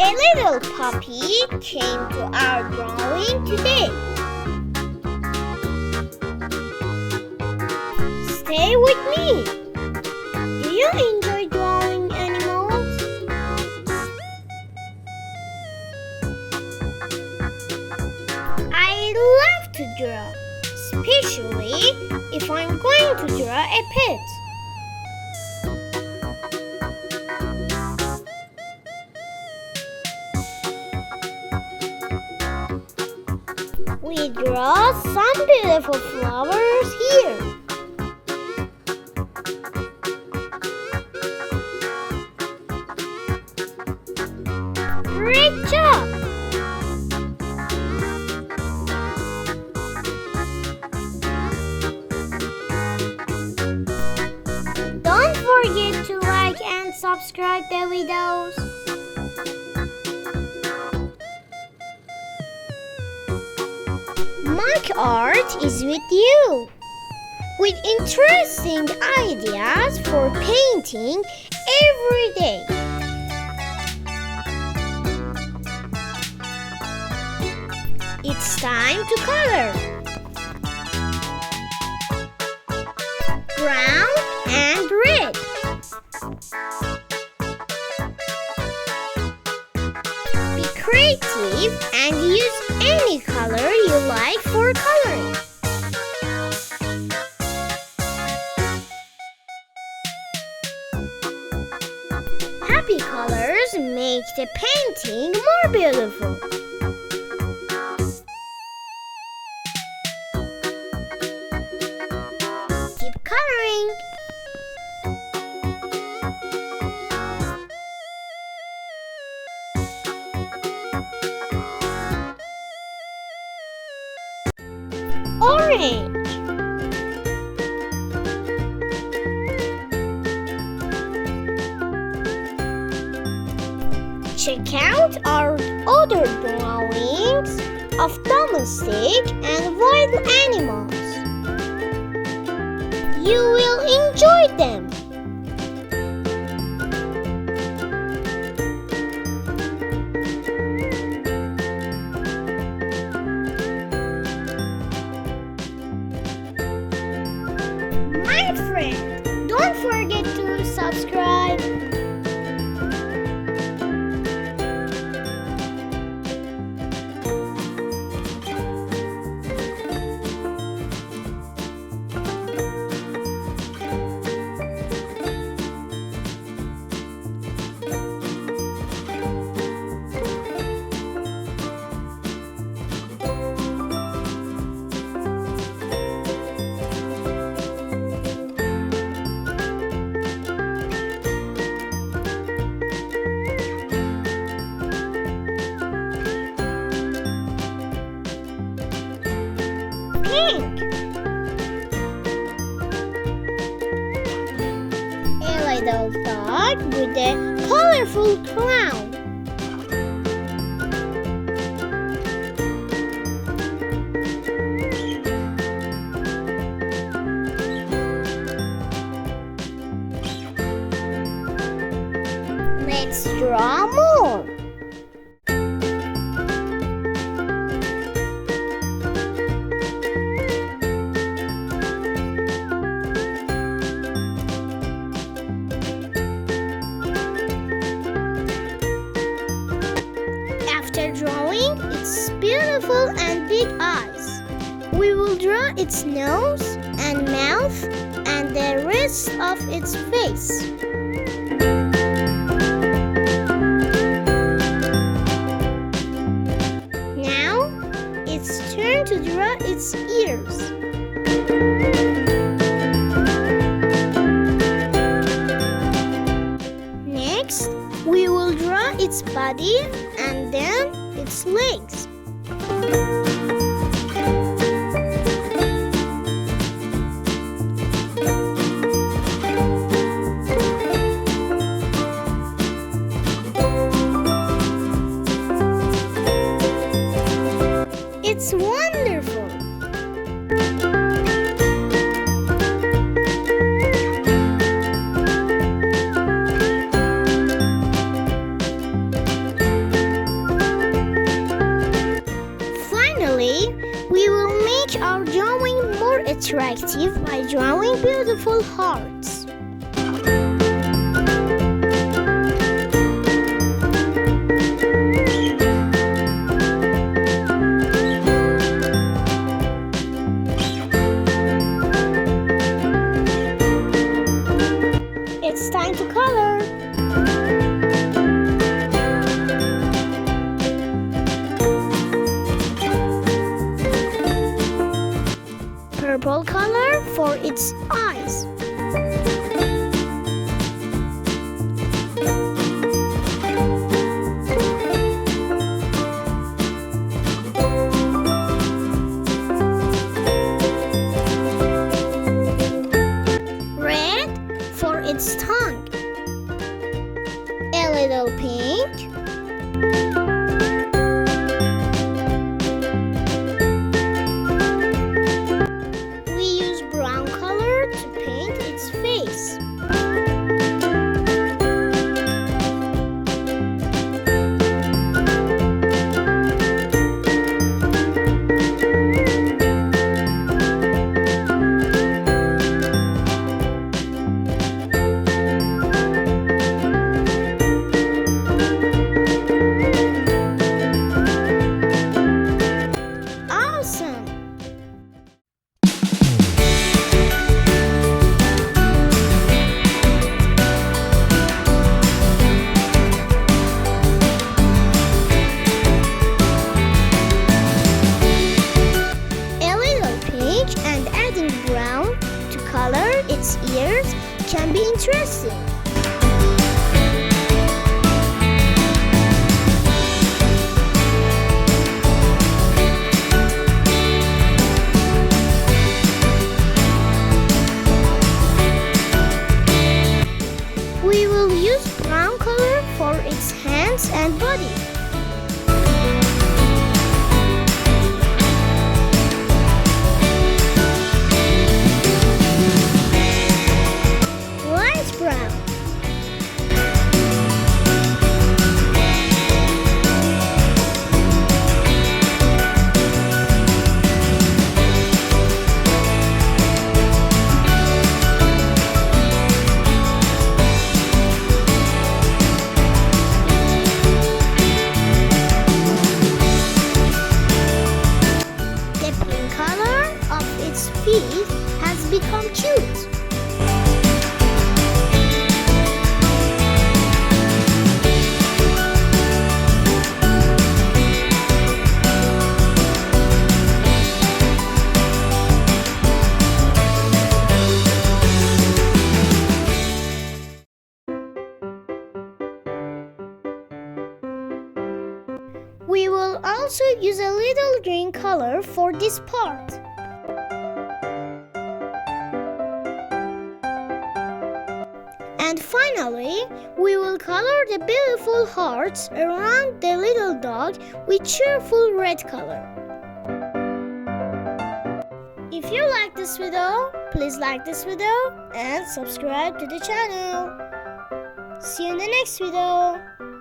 A little puppy came to our drawing today. Stay with me. Do you enjoy drawing animals? I love to draw, especially if I'm going to draw a pet. We draw some beautiful flowers here. Great job! Don't forget to like and subscribe the videos. Maak Art is with you with interesting ideas for painting every day. It's time to color. Brown and red. Be creative and use any color you like for coloring. Happy colors make the painting more beautiful. Keep coloring. Orange. Check out our other drawings of domestic and wild animals. You will enjoy them. My friend, don't forget to subscribe. Pink. A little dog with a colorful crown. Let's draw more. After drawing its beautiful and big eyes, we will draw its nose and mouth and the rest of its face. Now, it's turn to draw its ears. Next, we will draw its body and then its legs. It's wonderful! interactive by drawing beautiful hearts. It's time to color. Purple color for its eyes. Red for its tongue. A little pink. We use brown color to paint its face. Awesome! A little pink and adding brown to color its ears can be interesting. We will use brown color for its hands and body. Light brown. The pink color of its feet has become cute. We will also use a little green color for this part. And finally, we will color the beautiful hearts around the little dog with cheerful red color. If you like this video, please like this video and subscribe to the channel. See you in the next video.